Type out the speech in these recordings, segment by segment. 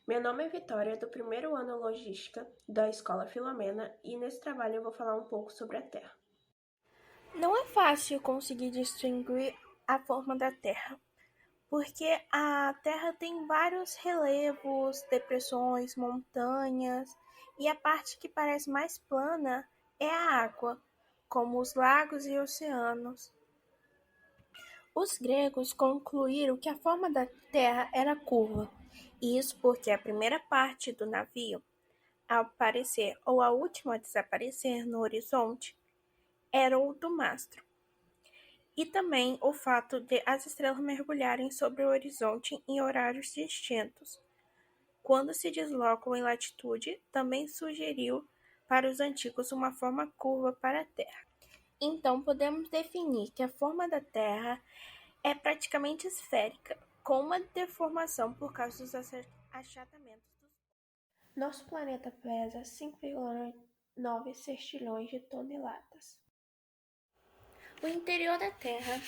Meu nome é Vitória, do primeiro ano Logística da Escola Filomena, e nesse trabalho eu vou falar um pouco sobre a Terra. Não é fácil conseguir distinguir a forma da Terra, porque a Terra tem vários relevos, depressões, montanhas, e a parte que parece mais plana é a água, como os lagos e oceanos. Os gregos concluíram que a forma da Terra era curva, e isso porque a primeira parte do navio, ao aparecer ou a última a desaparecer no horizonte, era o do mastro. E também o fato de as estrelas mergulharem sobre o horizonte em horários distintos, quando se deslocam em latitude, também sugeriu para os antigos uma forma curva para a Terra. Então, podemos definir que a forma da Terra é praticamente esférica, com uma deformação por causa dos achatamentos dos polos. Nosso planeta pesa 5,9 sextilhões de toneladas. O interior da Terra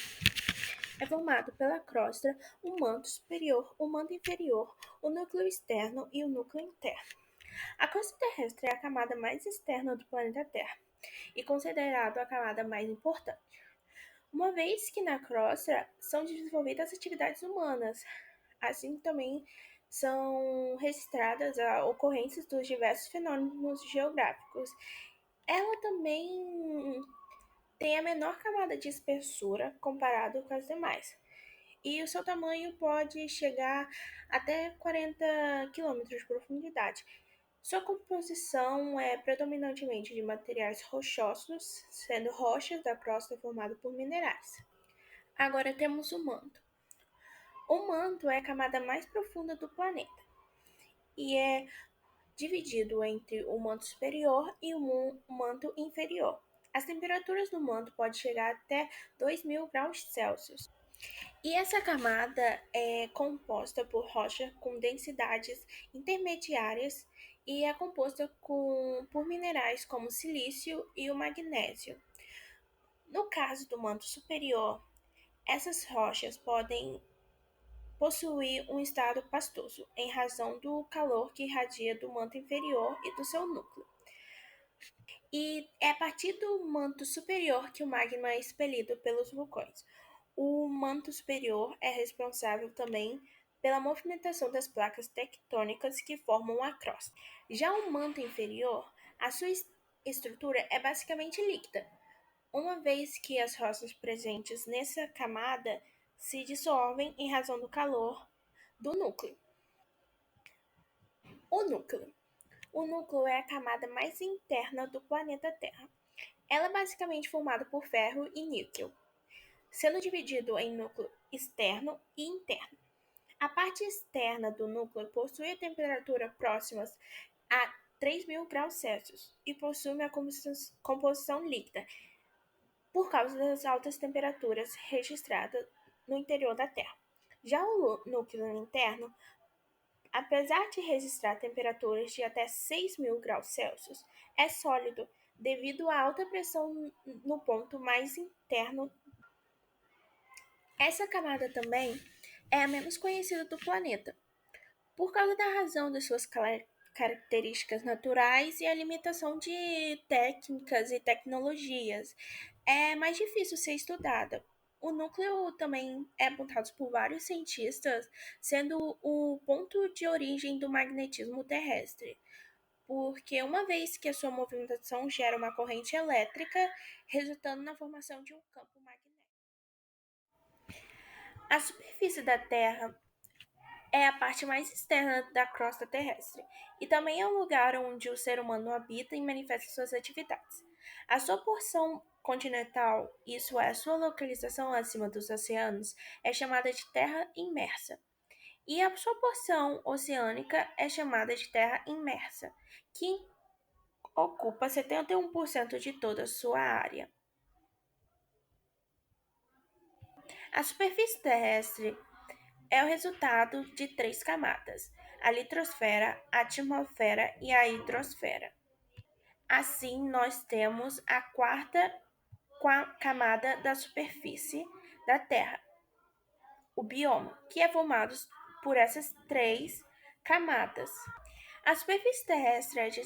é formado pela crosta, o manto superior, o manto inferior, o núcleo externo e o núcleo interno. A crosta terrestre é a camada mais externa do planeta Terra e considerada a camada mais importante, uma vez que na crosta são desenvolvidas atividades humanas, assim também são registradas as ocorrências dos diversos fenômenos geográficos. Ela também tem a menor camada de espessura comparado com as demais, e o seu tamanho pode chegar até 40 quilômetros de profundidade. Sua composição é predominantemente de materiais rochosos, sendo rochas da crosta formadas por minerais. Agora temos o manto. O manto é a camada mais profunda do planeta e é dividido entre o manto superior e o manto inferior. As temperaturas do manto podem chegar até 2.000 graus Celsius. E essa camada é composta por rocha com densidades intermediárias e é composta por minerais como o silício e o magnésio. No caso do manto superior, essas rochas podem possuir um estado pastoso, em razão do calor que irradia do manto inferior e do seu núcleo. E é a partir do manto superior que o magma é expelido pelos vulcões. O manto superior é responsável também pela movimentação das placas tectônicas que formam a crosta. Já o manto inferior, a sua estrutura é basicamente líquida, uma vez que as rochas presentes nessa camada se dissolvem em razão do calor do núcleo. O núcleo. O núcleo é a camada mais interna do planeta Terra. Ela é basicamente formada por ferro e níquel, sendo dividido em núcleo externo e interno. A parte externa do núcleo possui a temperatura próximas a 3.000 graus Celsius e possui uma composição líquida, por causa das altas temperaturas registradas no interior da Terra. Já o núcleo interno, apesar de registrar temperaturas de até 6.000 graus Celsius, é sólido devido à alta pressão no ponto mais interno. Essa camada também é a menos conhecida do planeta, por causa da razão de suas características naturais e a limitação de técnicas e tecnologias. É mais difícil ser estudada. O núcleo também é apontado por vários cientistas, sendo o ponto de origem do magnetismo terrestre, porque uma vez que a sua movimentação gera uma corrente elétrica, resultando na formação de um campo magnético. A superfície da Terra é a parte mais externa da crosta terrestre e também é o lugar onde o ser humano habita e manifesta suas atividades. A sua porção continental, isso é, a sua localização acima dos oceanos, é chamada de terra imersa. E a sua porção oceânica é chamada de terra imersa, que ocupa 71% de toda a sua área. A superfície terrestre é o resultado de três camadas: a litrosfera, a atmosfera e a hidrosfera. Assim, nós temos a quarta camada da superfície da Terra, o bioma, que é formado por essas três Camadas. A superfície terrestre é de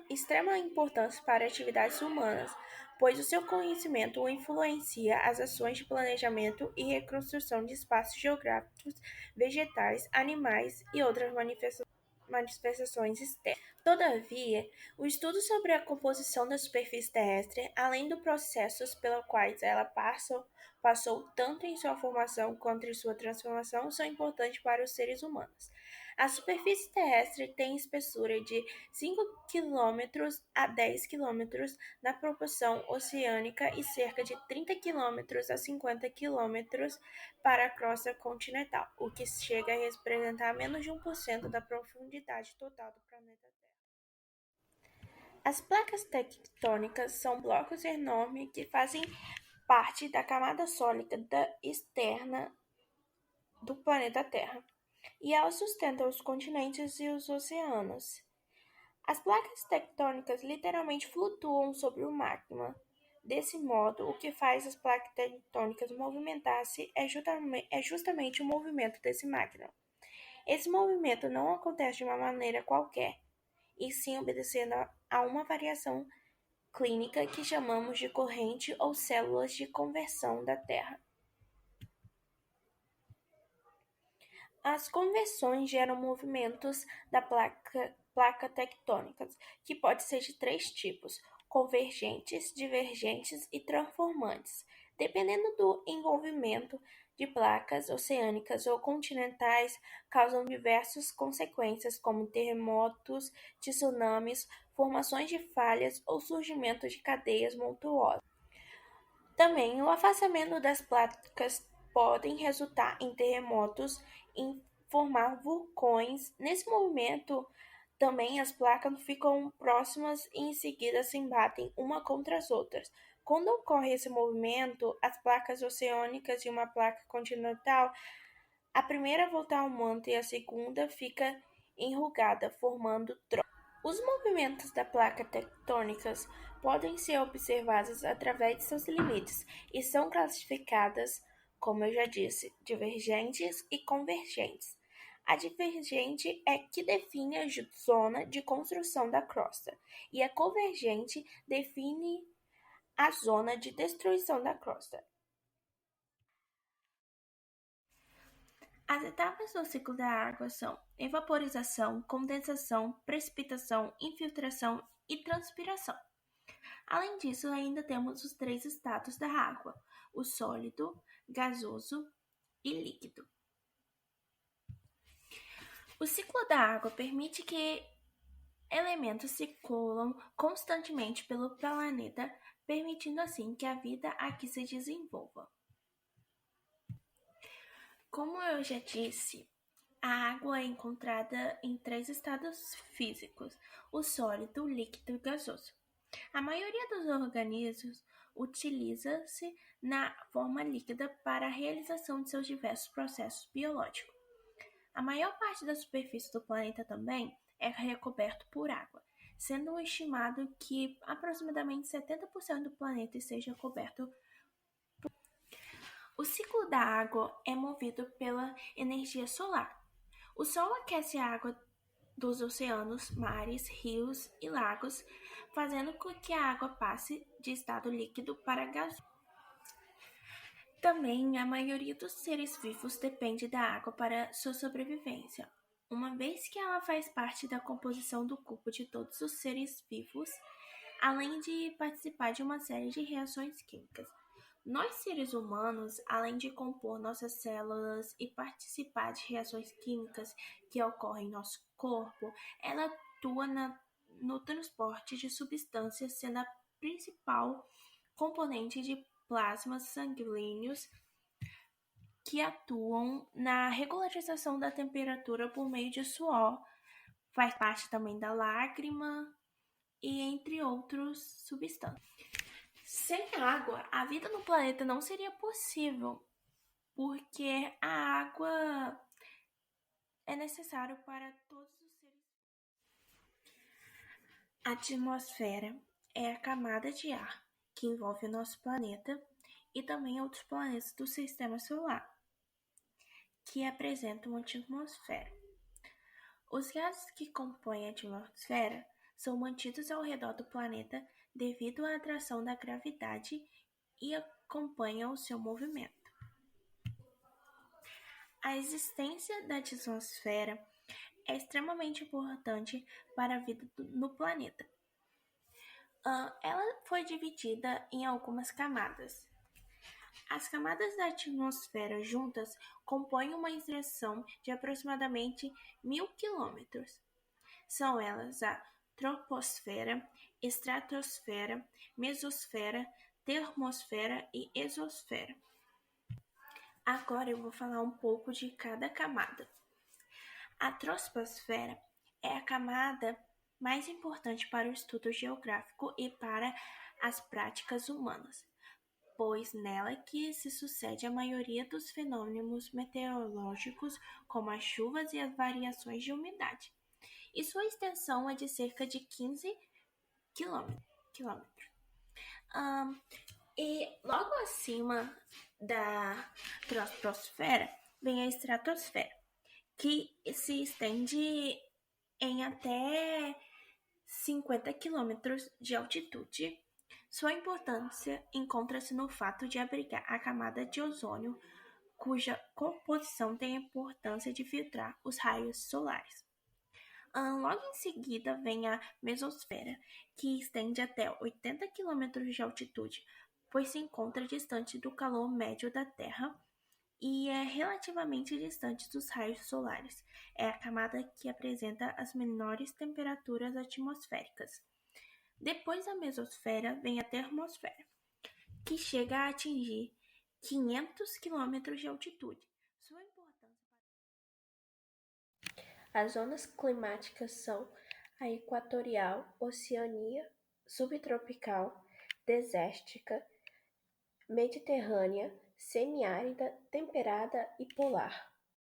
extrema importância para atividades humanas, pois o seu conhecimento influencia as ações de planejamento e reconstrução de espaços geográficos, vegetais, animais e outras manifestações externas. Todavia, o estudo sobre a composição da superfície terrestre, além dos processos pelos quais ela passou tanto em sua formação quanto em sua transformação, são importantes para os seres humanos. A superfície terrestre tem espessura de 5 quilômetros a 10 quilômetros na proporção oceânica e cerca de 30 quilômetros a 50 quilômetros para a crosta continental, o que chega a representar menos de 1% da profundidade total do planeta Terra. As placas tectônicas são blocos enormes que fazem parte da camada sólida externa do planeta Terra, e elas sustentam os continentes e os oceanos. As placas tectônicas literalmente flutuam sobre o magma. Desse modo, o que faz as placas tectônicas movimentar-se é justamente o movimento desse magma. Esse movimento não acontece de uma maneira qualquer, e sim obedecendo a uma variação clínica que chamamos de corrente ou células de conversão da Terra. As conversões geram movimentos da placa tectônicas, que pode ser de três tipos: convergentes, divergentes e transformantes. Dependendo do envolvimento de placas oceânicas ou continentais, causam diversas consequências, como terremotos, tsunamis, formações de falhas ou surgimento de cadeias montuosas. Também, o afastamento das placas podem resultar em terremotos, em formar vulcões. Nesse movimento, também as placas ficam próximas e em seguida se embatem uma contra as outras. Quando ocorre esse movimento, as placas oceânicas e uma placa continental, a primeira volta ao manto e a segunda fica enrugada, formando troncos. Os movimentos da placa tectônicas podem ser observados através de seus limites e são classificadas, como eu já disse, divergentes e convergentes. A divergente é que define a zona de construção da crosta, e a convergente define a zona de destruição da crosta. As etapas do ciclo da água são evaporização, condensação, precipitação, infiltração e transpiração. Além disso, ainda temos os três estados da água: o sólido, gasoso e líquido. O ciclo da água permite que elementos circulam constantemente pelo planeta, permitindo assim que a vida aqui se desenvolva. Como eu já disse, a água é encontrada em três estados físicos: o sólido, o líquido e o gasoso. A maioria dos organismos utiliza-se na forma líquida para a realização de seus diversos processos biológicos. A maior parte da superfície do planeta também é recoberto por água, sendo estimado que aproximadamente 70% do planeta esteja coberto. O ciclo da água é movido pela energia solar. O Sol aquece a água dos oceanos, mares, rios e lagos, fazendo com que a água passe de estado líquido para gasoso. Também a maioria dos seres vivos depende da água para sua sobrevivência, uma vez que ela faz parte da composição do corpo de todos os seres vivos, além de participar de uma série de reações químicas. Nós, seres humanos, além de compor nossas células e participar de reações químicas que ocorrem em nosso corpo, ela atua no transporte de substâncias, sendo a principal componente de plasmas sanguíneos que atuam na regularização da temperatura por meio de suor, faz parte também da lágrima e entre outras substâncias. Sem água, a vida no planeta não seria possível, porque a água é necessária para todos os seres. A atmosfera é a camada de ar que envolve o nosso planeta e também outros planetas do sistema solar, que apresentam uma atmosfera. Os gases que compõem a atmosfera são mantidos ao redor do planeta devido à atração da gravidade e acompanham o seu movimento. A existência da atmosfera é extremamente importante para a vida no planeta. Ela foi dividida em algumas camadas. As camadas da atmosfera juntas compõem uma extensão de aproximadamente 1.000 quilômetros. São elas a troposfera, estratosfera, mesosfera, termosfera e exosfera. Agora eu vou falar um pouco de cada camada. A troposfera é a camada mais importante para o estudo geográfico e para as práticas humanas, pois nela que se sucede a maioria dos fenômenos meteorológicos, como as chuvas e as variações de umidade. E sua extensão é de cerca de 15 quilômetros. E logo acima da troposfera vem a estratosfera, que se estende em até 50 quilômetros de altitude. Sua importância encontra-se no fato de abrigar a camada de ozônio, cuja composição tem a importância de filtrar os raios solares. Logo em seguida vem a mesosfera, que estende até 80 quilômetros de altitude, pois se encontra distante do calor médio da Terra e é relativamente distante dos raios solares. É a camada que apresenta as menores temperaturas atmosféricas. Depois da mesosfera vem a termosfera, que chega a atingir 500 quilômetros de altitude. Sua importância As zonas climáticas são a equatorial, oceania, subtropical, desértica, mediterrânea, semiárida, temperada e polar.